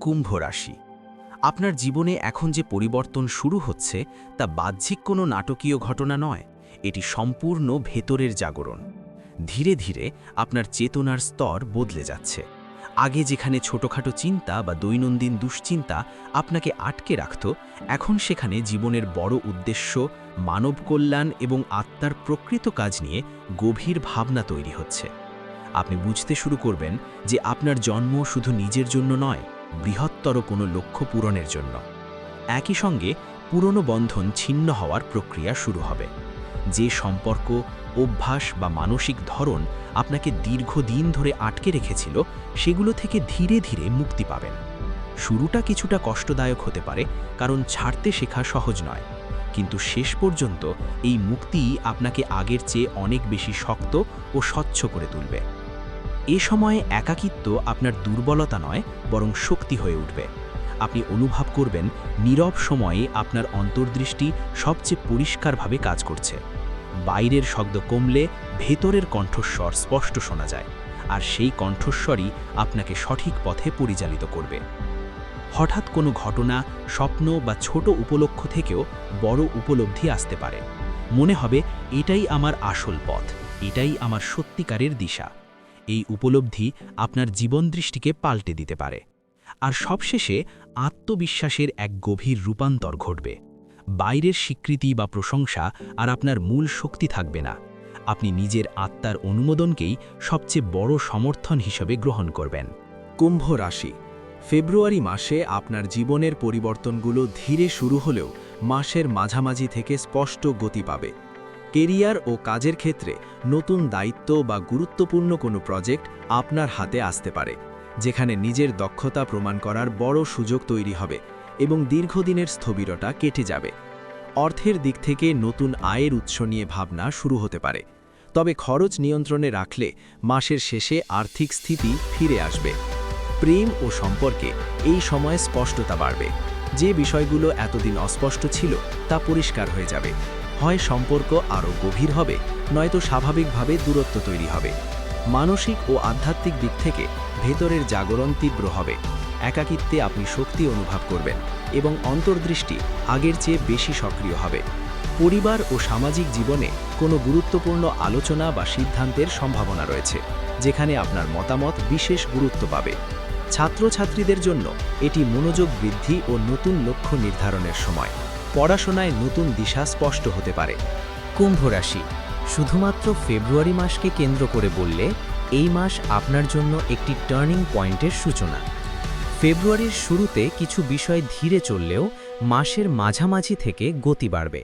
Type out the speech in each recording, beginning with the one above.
কুম্ভ রাশি। আপনার জীবনে এখন যে পরিবর্তন শুরু হচ্ছে তা বাহ্যিক কোনো নাটকীয় ঘটনা নয়, এটি সম্পূর্ণ ভেতরের জাগরণ। ধীরে ধীরে আপনার চেতনার স্তর বদলে যাচ্ছে। আগে যেখানে ছোটখাটো চিন্তা বা দৈনন্দিন দুশ্চিন্তা আপনাকে আটকে রাখত, এখন সেখানে জীবনের বড় উদ্দেশ্য, মানব কল্যাণ এবং আত্মার প্রকৃত কাজ নিয়ে গভীর ভাবনা তৈরি হচ্ছে। আপনি বুঝতে শুরু করবেন যে আপনার জন্ম শুধু নিজের জন্য নয়, বৃহত্তর কোনো লক্ষ্য পূরণের জন্য। একই সঙ্গে পুরনো বন্ধন ছিন্ন হওয়ার প্রক্রিয়া শুরু হবে। যে সম্পর্ক, অভ্যাস বা মানসিক ধরন আপনাকে দীর্ঘদিন ধরে আটকে রেখেছিল, সেগুলো থেকে ধীরে ধীরে মুক্তি পাবেন। শুরুটা কিছুটা কষ্টদায়ক হতে পারে, কারণ ছাড়তে শেখা সহজ নয়, কিন্তু শেষ পর্যন্ত এই মুক্তিই আপনাকে আগের চেয়ে অনেক বেশি শক্ত ও স্বচ্ছ করে তুলবে। এ সময়ে একাকিত্ব আপনার দুর্বলতা নয়, বরং শক্তি হয়ে উঠবে। আপনি অনুভব করবেন নীরব সময়ে আপনার অন্তর্দৃষ্টি সবচেয়ে পরিষ্কারভাবে কাজ করছে। বাইরের শব্দ কমলে ভেতরের কণ্ঠস্বর স্পষ্ট শোনা যায়, আর সেই কণ্ঠস্বরই আপনাকে সঠিক পথে পরিচালিত করবে। হঠাৎ কোনো ঘটনা, স্বপ্ন বা ছোট উপলক্ষ থেকেও বড় উপলব্ধি আসতে পারে। মনে হবে এটাই আমার আসল পথ, এটাই আমার সত্যিকারের দিশা। এই উপলব্ধি আপনার জীবনদৃষ্টিকে পাল্টে দিতে পারে। আর সবশেষে আত্মবিশ্বাসের এক গভীর রূপান্তর ঘটবে। বাইরের স্বীকৃতি বা প্রশংসা আর আপনার মূল শক্তি থাকবে না। আপনি নিজের আত্মার অনুমোদনকেই সবচেয়ে বড় সমর্থন হিসেবে গ্রহণ করবেন। কুম্ভ রাশি। ফেব্রুয়ারি মাসে আপনার জীবনের পরিবর্তনগুলো ধীরে শুরু হলেও মাসের মাঝামাঝি থেকে স্পষ্ট গতি পাবে। কেরিয়ার ও কাজের ক্ষেত্রে নতুন দায়িত্ব বা গুরুত্বপূর্ণ কোনো প্রজেক্ট আপনার হাতে আসতে পারে, যেখানে নিজের দক্ষতা প্রমাণ করার বড় সুযোগ তৈরি হবে এবং দীর্ঘদিনের স্থবিরতা কেটে যাবে। অর্থের দিক থেকে নতুন আয়ের উৎস নিয়ে ভাবনা শুরু হতে পারে, তবে খরচ নিয়ন্ত্রণে রাখলে মাসের শেষে আর্থিক স্থিতি ফিরে আসবে। প্রেম ও সম্পর্কে এই সময়ে স্পষ্টতা বাড়বে। যে বিষয়গুলো এতদিন অস্পষ্ট ছিল তা পরিষ্কার হয়ে যাবে। হয় সম্পর্ক আরও গভীর হবে, নয়তো স্বাভাবিকভাবে দূরত্ব তৈরি হবে। মানসিক ও আধ্যাত্মিক দিক থেকে ভেতরের জাগরণ তীব্র হবে। একাকিত্বে আপনি শক্তি অনুভব করবেন এবং অন্তর্দৃষ্টি আগের চেয়ে বেশি সক্রিয় হবে। পরিবার ও সামাজিক জীবনে কোনো গুরুত্বপূর্ণ আলোচনা বা সিদ্ধান্তের সম্ভাবনা রয়েছে, যেখানে আপনার মতামত বিশেষ গুরুত্ব পাবে। ছাত্রছাত্রীদের জন্য এটি মনোযোগ বৃদ্ধি ও নতুন লক্ষ্য নির্ধারণের সময়। পড়াশোনায় নতুন দিশা স্পষ্ট হতে পারে। কুম্ভ রাশি। শুধুমাত্র ফেব্রুয়ারি মাসকে কেন্দ্র করে বললে এই মাস আপনার জন্য একটি টার্নিং পয়েন্টের সূচনা। ফেব্রুয়ারির শুরুতে কিছু বিষয় ধীরে চললেও মাসের মাঝামাঝি থেকে গতি বাড়বে।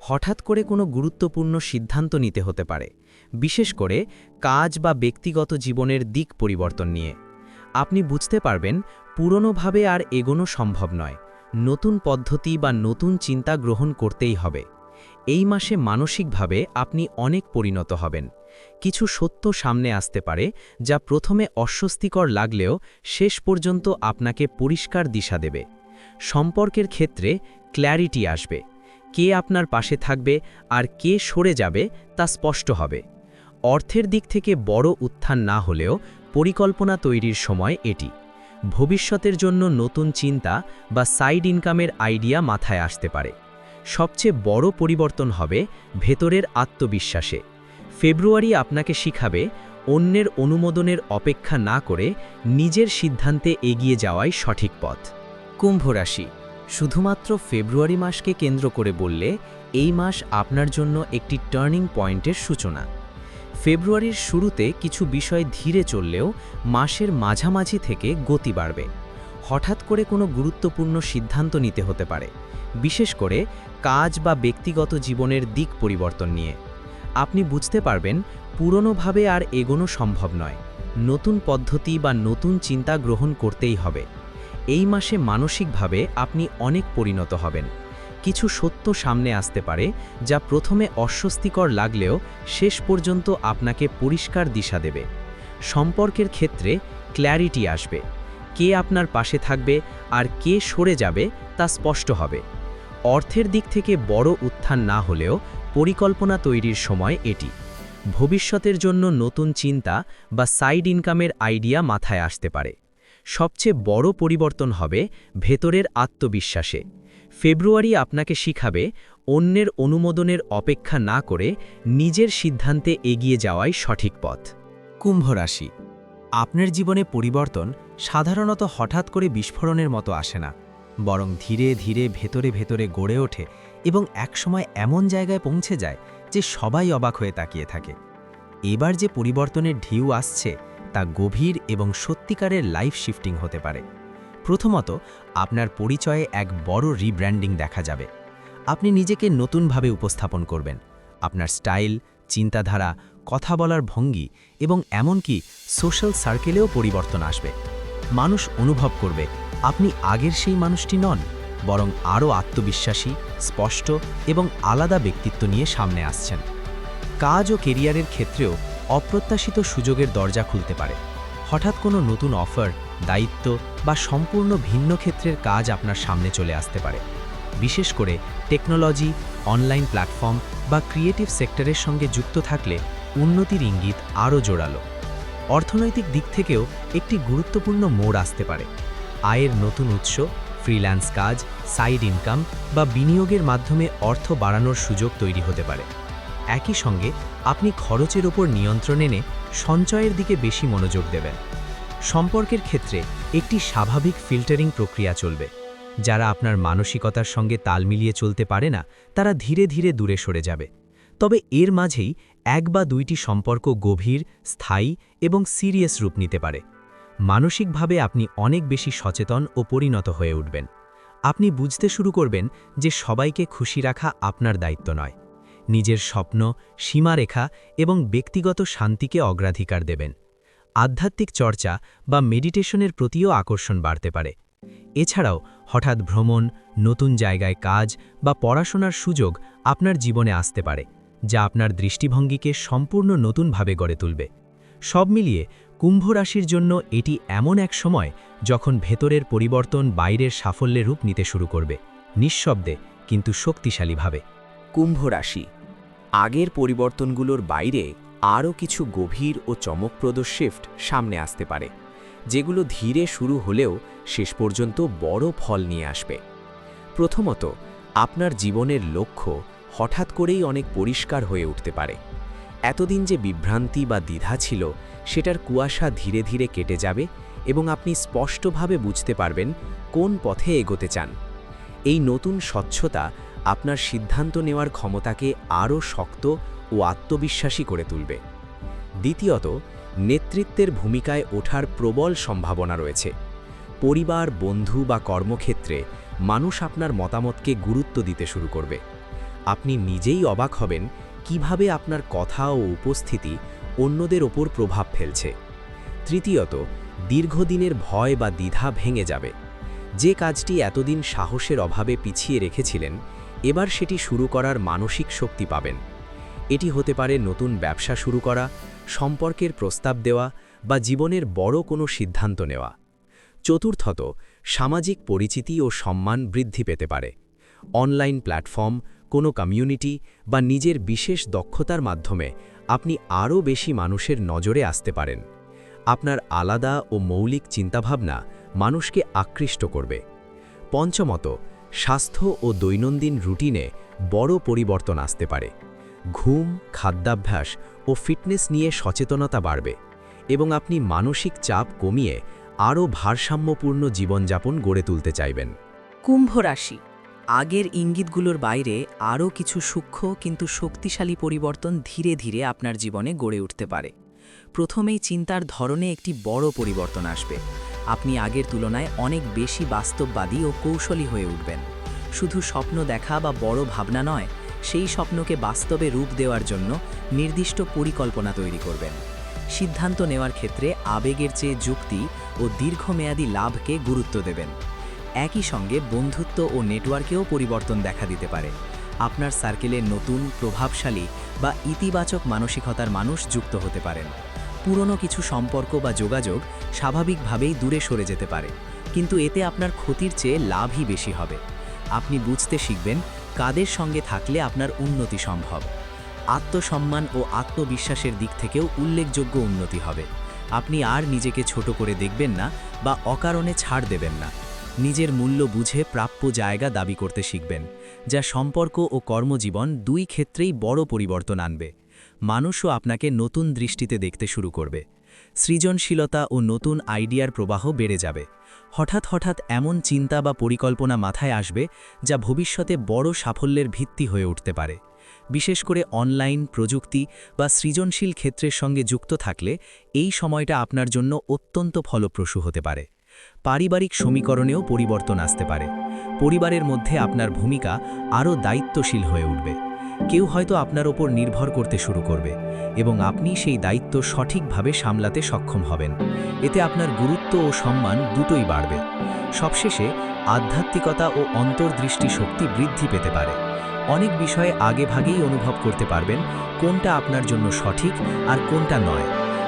হঠাৎ করে কোনো গুরুত্বপূর্ণ সিদ্ধান্ত নিতে হতে পারে, বিশেষ করে কাজ বা ব্যক্তিগত জীবনের দিক পরিবর্তন নিয়ে। আপনি বুঝতে পারবেন পুরনোভাবে আর এগোনো সম্ভব নয়, নতুন পদ্ধতি বা নতুন চিন্তা গ্রহণ করতেই হবে। এই মাসে মানসিকভাবে আপনি অনেক পরিণত হবেন। কিছু সত্য সামনে আসতে পারে যা প্রথমে অস্বস্তিকর লাগলেও শেষ পর্যন্ত আপনাকে পরিষ্কার দিশা দেবে। সম্পর্কের ক্ষেত্রে ক্ল্যারিটি আসবে। কে আপনার পাশে থাকবে আর কে সরে যাবে তা স্পষ্ট হবে। অর্থের দিক থেকে বড় উত্থান না হলেও পরিকল্পনা তৈরির সময় এটি। ভবিষ্যতের জন্য নতুন চিন্তা বা সাইড ইনকামের আইডিয়া মাথায় আসতে পারে। সবচেয়ে বড় পরিবর্তন হবে ভেতরের আত্মবিশ্বাসে। ফেব্রুয়ারি আপনাকে শিখাবে অন্যের অনুমোদনের অপেক্ষা না করে নিজের সিদ্ধান্তে এগিয়ে যাওয়াই সঠিক পথ। কুম্ভ রাশি। শুধুমাত্র ফেব্রুয়ারি মাসকে কেন্দ্র করে বললে এই মাস আপনার জন্য একটি টার্নিং পয়েন্টের সূচনা। ফেব্রুয়ারির শুরুতে কিছু বিষয় ধীরে চললেও মাসের মাঝামাঝি থেকে গতি বাড়বে। হঠাৎ করে কোনো গুরুত্বপূর্ণ সিদ্ধান্ত নিতে হতে পারে, বিশেষ করে কাজ বা ব্যক্তিগত জীবনের দিক পরিবর্তন নিয়ে। আপনি বুঝতে পারবেন পুরনোভাবে আর এগোনো সম্ভব নয়, নতুন পদ্ধতি বা নতুন চিন্তা গ্রহণ করতেই হবে। এই মাসে মানসিকভাবে আপনি অনেক পরিণত হবেন। কিছু সত্য সামনে আসতে পারে যা প্রথমে অস্বস্তিকর লাগলেও শেষ পর্যন্ত আপনাকে পরিষ্কার দিশা দেবে। সম্পর্কের ক্ষেত্রে ক্ল্যারিটি আসবে। কে আপনার পাশে থাকবে আর কে সরে যাবে তা স্পষ্ট হবে। অর্থের দিক থেকে বড় উত্থান না হলেও পরিকল্পনা তৈরির সময় এটি। ভবিষ্যতের জন্য নতুন চিন্তা বা সাইড ইনকামের আইডিয়া মাথায় আসতে পারে। সবচেয়ে বড় পরিবর্তন হবে ভেতরের আত্মবিশ্বাসে। ফেব্রুয়ারি আপনাকে শিখাবে অন্যের অনুমোদনের অপেক্ষা না করে নিজের সিদ্ধান্তে এগিয়ে যাওয়াই সঠিক পথ। কুম্ভ রাশি, আপনার জীবনে পরিবর্তন সাধারণত হঠাৎ করে বিস্ফোরণের মতো আসে না, বরং ধীরে ধীরে ভেতরে ভেতরে গড়ে ওঠে এবং একসময় এমন জায়গায় পৌঁছে যায় যে সবাই অবাক হয়ে তাকিয়ে থাকে। এবার যে পরিবর্তনের ঢেউ আসছে তা গভীর এবং সত্যিকারের লাইফ শিফটিং হতে পারে। প্রথমত, আপনার পরিচয়ে এক বড় রিব্র্যান্ডিং দেখা যাবে। আপনি নিজেকে নতুনভাবে উপস্থাপন করবেন। আপনার স্টাইল, চিন্তাধারা, কথা বলার ভঙ্গি এবং এমনকি সোশ্যাল সার্কেলেও পরিবর্তন আসবে। মানুষ অনুভব করবে আপনি আগের সেই মানুষটি নন, বরং আরও আত্মবিশ্বাসী, স্পষ্ট এবং আলাদা ব্যক্তিত্ব নিয়ে সামনে আসছেন। কাজ ও কেরিয়ারের ক্ষেত্রেও অপ্রত্যাশিত সুযোগের দরজা খুলতে পারে। হঠাৎ কোনো নতুন অফার, দায়িত্ব বা সম্পূর্ণ ভিন্ন ক্ষেত্রের কাজ আপনার সামনে চলে আসতে পারে। বিশেষ করে টেকনোলজি, অনলাইন প্ল্যাটফর্ম বা ক্রিয়েটিভ সেক্টরের সঙ্গে যুক্ত থাকলে উন্নতির ইঙ্গিত আরও জোরালো। অর্থনৈতিক দিক থেকেও একটি গুরুত্বপূর্ণ মোড় আসতে পারে। আয়ের নতুন উৎস, ফ্রিল্যান্স কাজ, সাইড ইনকাম বা বিনিয়োগের মাধ্যমে অর্থ বাড়ানোর সুযোগ তৈরি হতে পারে। একই সঙ্গে আপনি খরচের ওপর নিয়ন্ত্রণ এনে সঞ্চয়ের দিকে বেশি মনোযোগ দেবেন। সম্পর্কের ক্ষেত্রে একটি স্বাভাবিক ফিল্টারিং প্রক্রিয়া চলবে। যারা আপনার মানসিকতার সঙ্গে তাল মিলিয়ে চলতে পারে না, তারা ধীরে ধীরে দূরে সরে যাবে। তবে এর মাঝেই 1 বা 2টি সম্পর্ক গভীর, স্থায়ী এবং সিরিয়াস রূপ নিতে পারে। মানসিকভাবে আপনি অনেক বেশি সচেতন ও পরিণত হয়ে উঠবেন। আপনি বুঝতে শুরু করবেন যে সবাইকে খুশি রাখা আপনার দায়িত্ব নয়। নিজের স্বপ্ন, সীমারেখা এবং ব্যক্তিগত শান্তিকে অগ্রাধিকার দেবেন। আধ্যাত্মিক চর্চা বা মেডিটেশনের প্রতিও আকর্ষণ বাড়তে পারে। এছাড়াও হঠাৎ ভ্রমণ, নতুন জায়গায় কাজ বা পড়াশোনার সুযোগ আপনার জীবনে আসতে পারে, যা আপনার দৃষ্টিভঙ্গিকে সম্পূর্ণ নতুনভাবে গড়ে তুলবে। সব মিলিয়ে কুম্ভ রাশির জন্য এটি এমন এক সময় যখন ভেতরের পরিবর্তন বাইরের সাফল্যে রূপ নিতে শুরু করবে, নিঃশব্দে কিন্তু শক্তিশালীভাবে। কুম্ভ রাশি, আগের পরিবর্তনগুলোর বাইরে আরও কিছু গভীর ও চমকপ্রদ শিফট সামনে আসতে পারে, যেগুলো ধীরে শুরু হলেও শেষ পর্যন্ত বড় ফল নিয়ে আসবে। প্রথমত, আপনার জীবনের লক্ষ্য হঠাৎ করেই অনেক পরিষ্কার হয়ে উঠতে পারে। এতদিন যে বিভ্রান্তি বা দ্বিধা ছিল, সেটার কুয়াশা ধীরে ধীরে কেটে যাবে এবং আপনি স্পষ্টভাবে বুঝতে পারবেন কোন পথে এগোতে চান। এই নতুন স্বচ্ছতা আপনার সিদ্ধান্ত নেওয়ার ক্ষমতাকে আরও শক্ত ও আত্মবিশ্বাসী করে তুলবে। দ্বিতীয়ত, নেতৃত্বের ভূমিকায় ওঠার প্রবল সম্ভাবনা রয়েছে। পরিবার, বন্ধু বা কর্মক্ষেত্রে মানুষ আপনার মতামতকে গুরুত্ব দিতে শুরু করবে। আপনি নিজেই অবাক হবেন কিভাবে আপনার কথা ও উপস্থিতি অন্যদের ওপর প্রভাব ফেলছে। তৃতীয়ত, দীর্ঘদিনের ভয় বা দ্বিধা ভেঙে যাবে। যে কাজটি এতদিন সাহসের অভাবে পিছিয়ে রেখেছিলেন, এবার সেটি শুরু করার মানসিক শক্তি পাবেন। এটি হতে পারে নতুন ব্যবসা শুরু করা, সম্পর্কের প্রস্তাব দেওয়া বা জীবনের বড় কোনো সিদ্ধান্ত নেওয়া। চতুর্থত, সামাজিক পরিচিতি ও সম্মান বৃদ্ধি পেতে পারে। অনলাইন প্ল্যাটফর্ম, কোনো কমিউনিটি বা নিজের বিশেষ দক্ষতার মাধ্যমে আপনি আরও বেশি মানুষের নজরে আসতে পারেন। আপনার আলাদা ও মৌলিক চিন্তাভাবনা মানুষকে আকৃষ্ট করবে। পঞ্চমত, স্বাস্থ্য ও দৈনন্দিন রুটিনে বড় পরিবর্তন আসতে পারে। ঘুম, খাদ্যাভ্যাস ও ফিটনেস নিয়ে সচেতনতা বাড়বে এবং আপনি মানসিক চাপ কমিয়ে আরও ভারসাম্যপূর্ণ জীবনযাপন গড়ে তুলতে চাইবেন। কুম্ভ রাশি, আগের ইঙ্গিতগুলোর বাইরে আরও কিছু সূক্ষ্ম কিন্তু শক্তিশালী পরিবর্তন ধীরে ধীরে আপনার জীবনে গড়ে উঠতে পারে। প্রথমেই চিন্তার ধরনে একটি বড় পরিবর্তন আসবে। আপনি আগের তুলনায় অনেক বেশি বাস্তববাদী ও কৌশলী হয়ে উঠবেন। শুধু স্বপ্ন দেখা বা বড় ভাবনা নয়, সেই স্বপ্নকে বাস্তবে রূপ দেওয়ার জন্য নির্দিষ্ট পরিকল্পনা তৈরি করবেন। সিদ্ধান্ত নেওয়ার ক্ষেত্রে আবেগের চেয়ে যুক্তি ও দীর্ঘমেয়াদী লাভকে গুরুত্ব দেবেন। একই সঙ্গে বন্ধুত্ব ও নেটওয়ার্কেও পরিবর্তন দেখা দিতে পারে। আপনার সার্কেলে নতুন, প্রভাবশালী বা ইতিবাচক মানসিকতার মানুষ যুক্ত হতে পারেন। পুরনো কিছু সম্পর্ক বা যোগাযোগ স্বাভাবিকভাবেই দূরে সরে যেতে পারে, কিন্তু এতে আপনার ক্ষতির চেয়ে লাভই বেশি হবে। আপনি বুঝতে শিখবেন কাদের সঙ্গে থাকলে আপনার উন্নতি সম্ভব। আত্মসম্মান ও আত্মবিশ্বাসের দিক থেকেও উল্লেখযোগ্য উন্নতি হবে। আপনি আর নিজেকে ছোট করে দেখবেন না বা অকারণে ছাড় দেবেন না। নিজের মূল্য বুঝে প্রাপ্য জায়গা দাবি করতে শিখবেন, যা সম্পর্ক ও কর্মজীবন দুই ক্ষেত্রেই বড় পরিবর্তন আনবে। মানুষও আপনাকে নতুন দৃষ্টিতে দেখতে শুরু করবে। সৃজনশীলতা ও নতুন আইডিয়ার প্রবাহ বেড়ে যাবে। হঠাৎ হঠাৎ এমন চিন্তা বা পরিকল্পনা মাথায় আসবে যা ভবিষ্যতে বড় সাফল্যের ভিত্তি হয়ে উঠতে পারে। বিশেষ করে অনলাইন, প্রযুক্তি বা সৃজনশীল ক্ষেত্রের সঙ্গে যুক্ত থাকলে এই সময়টা আপনার জন্য অত্যন্ত ফলপ্রসূ হতে পারে। পারিবারিক সমীকরণেও পরিবর্তন আসতে পারে। পরিবারের মধ্যে আপনার ভূমিকা আরও দায়িত্বশীল হয়ে উঠবে। কেউ হয়তো আপনার ওপর নির্ভর করতে শুরু করবে এবং আপনি সেই দায়িত্ব সঠিকভাবে সামলাতে সক্ষম হবেন। এতে আপনার গুরুত্ব ও সম্মান দুটোই বাড়বে। সবশেষে আধ্যাত্মিকতা ও অন্তর্দৃষ্টি শক্তি বৃদ্ধি পেতে পারে। অনেক বিষয়ে আগেভাগেই অনুভব করতে পারবেন কোনটা আপনার জন্য সঠিক আর কোনটা নয়।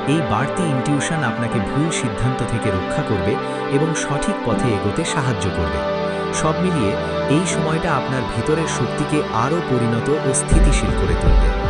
এই বাড়তি ইনটিউশন আপনাকে ভুল সিদ্ধান্ত থেকে রক্ষা করবে এবং সঠিক পথে এগোতে সাহায্য করবে। সব মিলিয়ে এই সময়টা আপনার ভিতরের শক্তিকে আরও পরিণত ও স্থিতিশীল করে তুলবে।